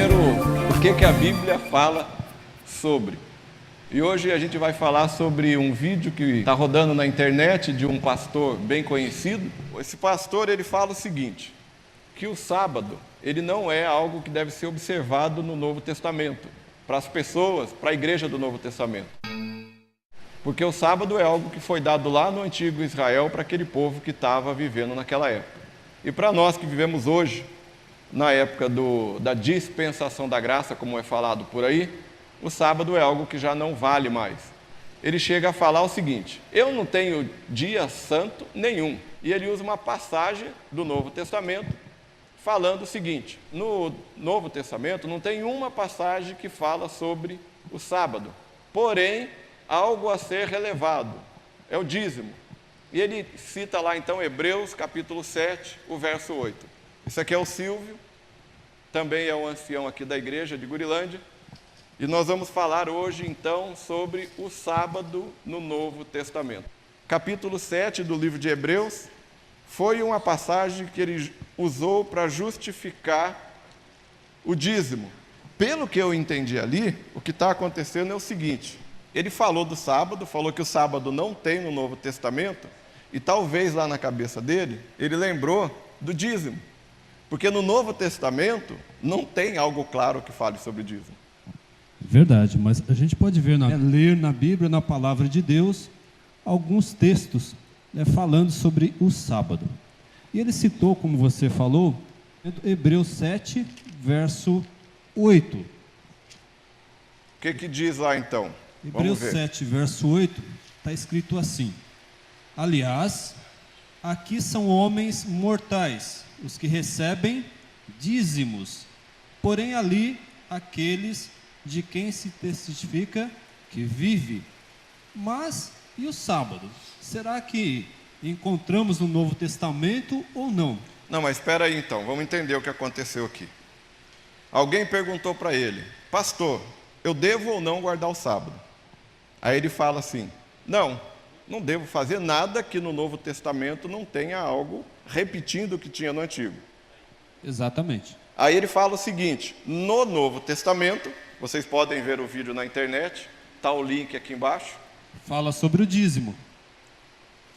primeiro o que a Bíblia fala sobre. E hoje a gente vai falar sobre um vídeo que está rodando na internet de um pastor bem conhecido. Esse pastor, ele fala o seguinte, que o sábado, ele não é algo que deve ser observado no Novo Testamento, para as pessoas, para a igreja do Novo Testamento. Porque o sábado é algo que foi dado lá no antigo Israel para aquele povo que estava vivendo naquela época. E para nós que vivemos hoje, na época da dispensação da graça, como é falado por aí, o sábado é algo que já não vale mais. Ele chega a falar o seguinte, eu não tenho dia santo nenhum. E ele usa uma passagem do Novo Testamento falando o seguinte, no Novo Testamento não tem uma passagem que fala sobre o sábado, porém, algo a ser relevado, é o dízimo. E ele cita lá então Hebreus capítulo 7, o verso 8. Isso aqui é o Silvio, também é um ancião aqui da igreja de Gurilândia, e nós vamos falar hoje então sobre o sábado no Novo Testamento. Capítulo 7 do livro de Hebreus foi uma passagem que ele usou para justificar o dízimo. Pelo que eu entendi ali, o que está acontecendo é o seguinte, ele falou do sábado, falou que o sábado não tem no Novo Testamento, e talvez lá na cabeça dele, ele lembrou do dízimo. Porque no Novo Testamento não tem algo claro que fale sobre dízimo. Verdade, mas a gente pode ver, ler na Bíblia, na palavra de Deus, alguns textos falando sobre o sábado. E ele citou, como você falou, Hebreus 7, verso 8. O que diz lá então? Hebreus 7, verso 8, está escrito assim, aliás, aqui são homens mortais, os que recebem dízimos, porém ali aqueles de quem se testifica que vive. Mas e o sábado? Será que encontramos no Novo Testamento ou não? Não, mas espera aí então, vamos entender o que aconteceu aqui. Alguém perguntou para ele, pastor, eu devo ou não guardar o sábado? Aí ele fala assim, não devo fazer nada que no Novo Testamento não tenha algo repetindo o que tinha no Antigo. Exatamente. Aí ele fala o seguinte, no Novo Testamento, vocês podem ver o vídeo na internet, está o link aqui embaixo. Fala sobre o dízimo.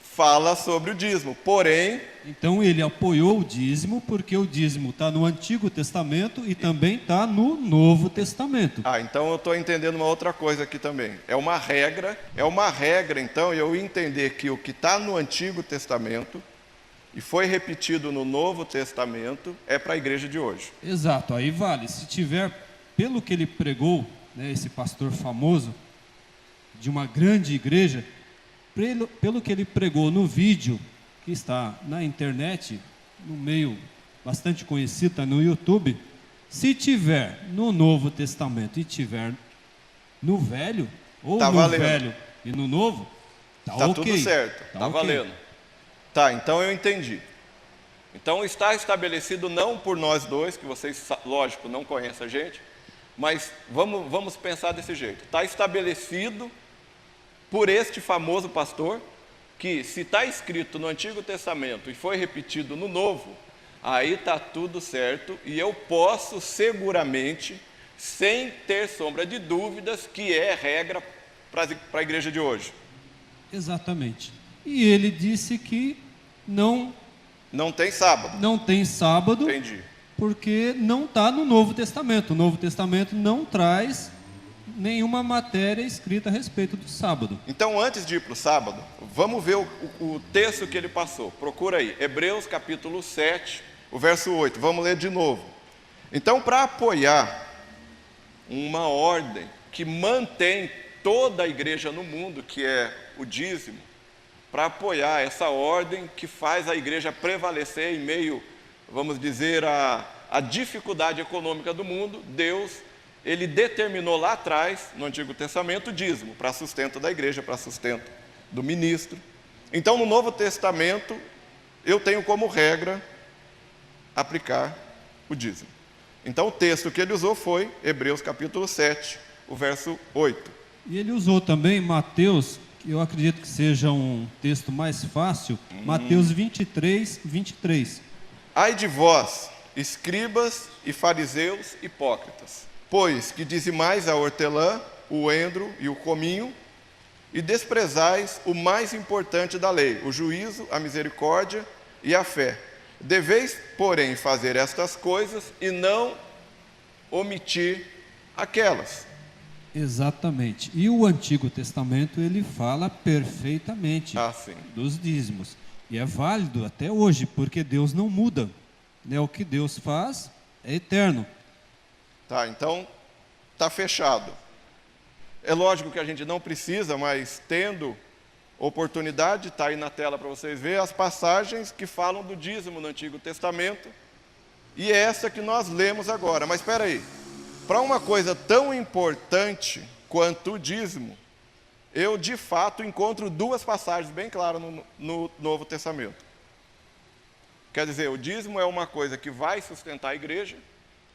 Fala sobre o dízimo, porém... Então ele apoiou o dízimo, porque o dízimo está no Antigo Testamento e também está no Novo Testamento. Então eu estou entendendo uma outra coisa aqui também. É uma regra então, eu entender que o que está no Antigo Testamento e foi repetido no Novo Testamento é para a igreja de hoje. Exato, aí vale. Se tiver, pelo que ele pregou, esse pastor famoso, de uma grande igreja, pelo que ele pregou no vídeo, que está na internet, no meio bastante conhecido, está no YouTube, se tiver no Novo Testamento e tiver no Velho, ou tá no valendo. Velho e no Novo, tá ok. Tudo certo, tá ok. Valendo. Tá, então eu entendi. Então está estabelecido não por nós dois, que vocês, lógico, não conhecem a gente, mas vamos pensar desse jeito. Está estabelecido por este famoso pastor, que se está escrito no Antigo Testamento e foi repetido no Novo, aí está tudo certo e eu posso seguramente, sem ter sombra de dúvidas, que é regra para a igreja de hoje. Exatamente. E ele disse que não tem sábado. Não tem sábado. Entendi. Porque não está no Novo Testamento. O Novo Testamento não traz nenhuma matéria escrita a respeito do sábado. Então, antes de ir para o sábado, vamos ver o texto que ele passou. Procura aí, Hebreus capítulo 7, o verso 8. Vamos ler de novo. Então, para apoiar uma ordem que mantém toda a igreja no mundo, que é o dízimo, para apoiar essa ordem que faz a igreja prevalecer em meio, vamos dizer, a dificuldade econômica do mundo, Deus, ele determinou lá atrás, no Antigo Testamento, o dízimo, para sustento da igreja, para sustento do ministro. Então, no Novo Testamento, eu tenho como regra aplicar o dízimo. Então, o texto que ele usou foi Hebreus capítulo 7, o verso 8. E ele usou também Mateus, que eu acredito que seja um texto mais fácil, Mateus 23, 23. Ai de vós, escribas e fariseus hipócritas, pois que dizimais a hortelã, o endro e o cominho, e desprezais o mais importante da lei, o juízo, a misericórdia e a fé. Deveis, porém, fazer estas coisas e não omitir aquelas. Exatamente. E o Antigo Testamento, ele fala perfeitamente Sim. dos dízimos. E é válido até hoje, porque Deus não muda. Né? O que Deus faz é eterno. Tá, então, está fechado. É lógico que a gente não precisa, mas tendo oportunidade, está aí na tela para vocês verem, as passagens que falam do dízimo no Antigo Testamento, e é essa que nós lemos agora. Mas espera aí, para uma coisa tão importante quanto o dízimo, eu de fato encontro duas passagens bem claras no Novo Testamento. Quer dizer, o dízimo é uma coisa que vai sustentar a igreja,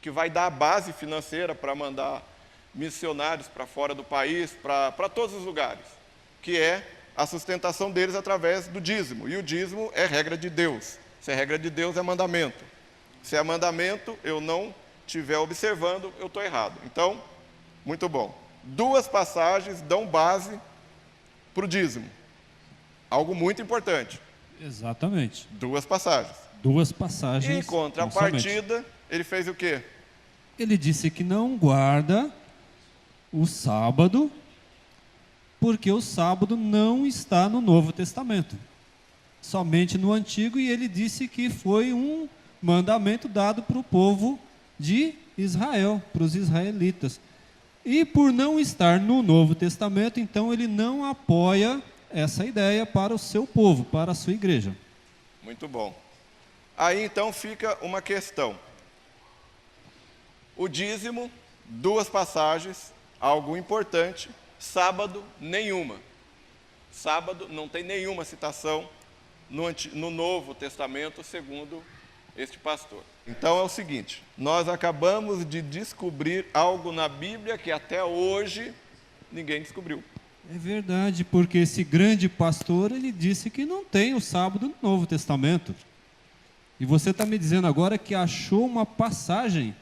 que vai dar a base financeira para mandar missionários para fora do país, para todos os lugares, que é a sustentação deles através do dízimo. E o dízimo é regra de Deus. Se é regra de Deus, é mandamento. Se é mandamento, eu não estiver observando, eu estou errado. Então, muito bom. Duas passagens dão base para o dízimo. Algo muito importante. Exatamente. Duas passagens. Duas passagens. E em contrapartida, ele fez o quê? Ele disse que não guarda o sábado, porque o sábado não está no Novo Testamento, somente no Antigo, e ele disse que foi um mandamento dado para o povo de Israel, para os israelitas. E por não estar no Novo Testamento, então ele não apoia essa ideia para o seu povo, para a sua igreja. Muito bom. Aí então fica uma questão. O dízimo, duas passagens, algo importante. Sábado, nenhuma. Sábado não tem nenhuma citação no Novo Testamento, segundo este pastor. Então é o seguinte, nós acabamos de descobrir algo na Bíblia que até hoje ninguém descobriu. É verdade, porque esse grande pastor, ele disse que não tem o sábado no Novo Testamento. E você está me dizendo agora que achou uma passagem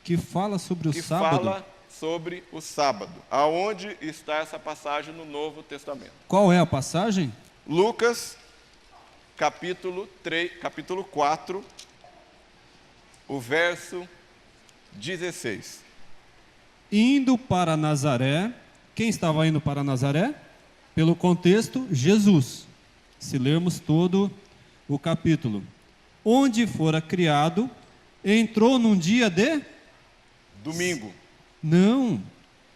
que fala sobre o sábado? Que fala sobre o sábado. Aonde está essa passagem no Novo Testamento? Qual é a passagem? Lucas, capítulo 4, o verso 16. Indo para Nazaré. Quem estava indo para Nazaré? Pelo contexto, Jesus. Se lermos todo o capítulo. Onde fora criado, entrou num dia de... Domingo. Não,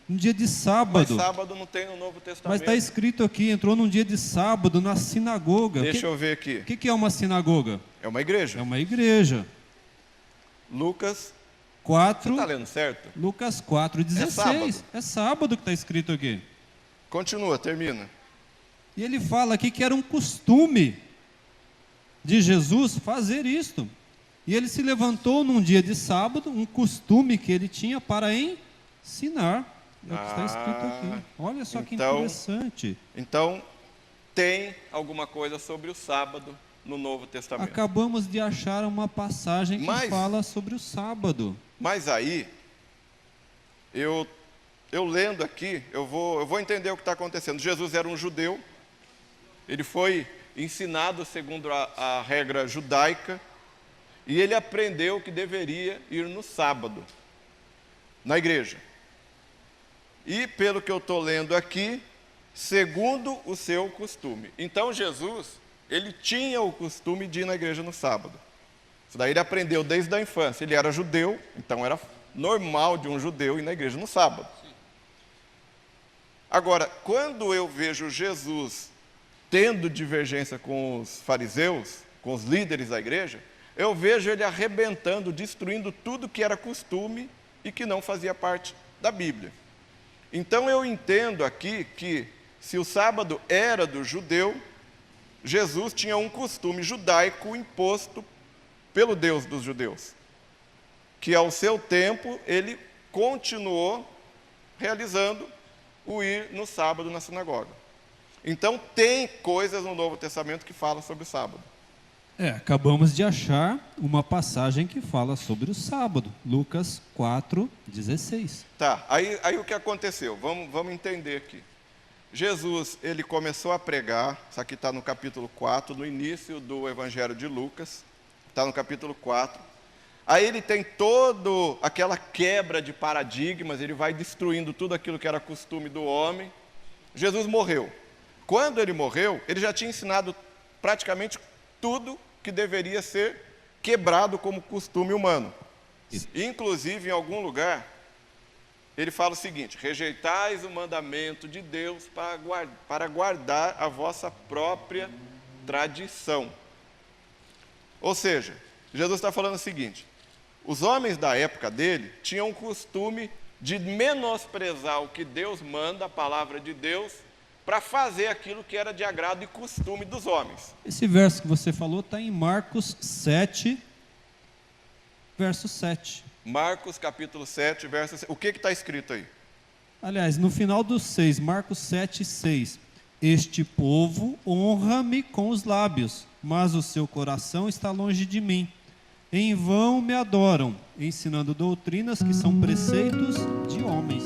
num dia de sábado. Mas sábado não tem no Novo Testamento. Mas está escrito aqui, entrou num dia de sábado na sinagoga. Deixa eu ver aqui. O que é uma sinagoga? É uma igreja. É uma igreja. Lucas 4. Você está lendo certo? Lucas 4, 16. É sábado que está escrito aqui. Continua, termina. E ele fala aqui que era um costume de Jesus fazer isto. E ele se levantou num dia de sábado, um costume que ele tinha para ensinar. É o que está escrito aqui. Olha só que interessante. Então, tem alguma coisa sobre o sábado no Novo Testamento. Acabamos de achar uma passagem que fala sobre o sábado. Mas aí, eu lendo aqui, eu vou entender o que está acontecendo. Jesus era um judeu, ele foi ensinado segundo a regra judaica, e ele aprendeu que deveria ir no sábado, na igreja. E pelo que eu estou lendo aqui, segundo o seu costume. Então Jesus, ele tinha o costume de ir na igreja no sábado. Isso daí ele aprendeu desde a infância. Ele era judeu, então era normal de um judeu ir na igreja no sábado. Agora, quando eu vejo Jesus tendo divergência com os fariseus, com os líderes da igreja, eu vejo ele arrebentando, destruindo tudo que era costume e que não fazia parte da Bíblia. Então eu entendo aqui que, se o sábado era do judeu, Jesus tinha um costume judaico imposto pelo Deus dos judeus, que ao seu tempo ele continuou realizando o ir no sábado na sinagoga. Então tem coisas no Novo Testamento que falam sobre o sábado. Acabamos de achar uma passagem que fala sobre o sábado, Lucas 4:16. Tá, aí o que aconteceu? Vamos entender aqui. Jesus, ele começou a pregar, isso aqui está no capítulo 4, no início do Evangelho de Lucas, está no capítulo 4. Aí ele tem toda aquela quebra de paradigmas, ele vai destruindo tudo aquilo que era costume do homem. Jesus morreu. Quando ele morreu, ele já tinha ensinado praticamente tudo que deveria ser quebrado como costume humano. Inclusive, em algum lugar, ele fala o seguinte: rejeitais o mandamento de Deus para guardar a vossa própria tradição. Ou seja, Jesus está falando o seguinte: os homens da época dele tinham o costume de menosprezar o que Deus manda, a palavra de Deus, para fazer aquilo que era de agrado e costume dos homens. Esse verso que você falou está em Marcos 7, verso 7. Marcos capítulo 7, verso 7. O que está escrito aí? Aliás, no final do 6, Marcos 7, 6. Este povo honra-me com os lábios, mas o seu coração está longe de mim. Em vão me adoram, ensinando doutrinas que são preceitos de homens.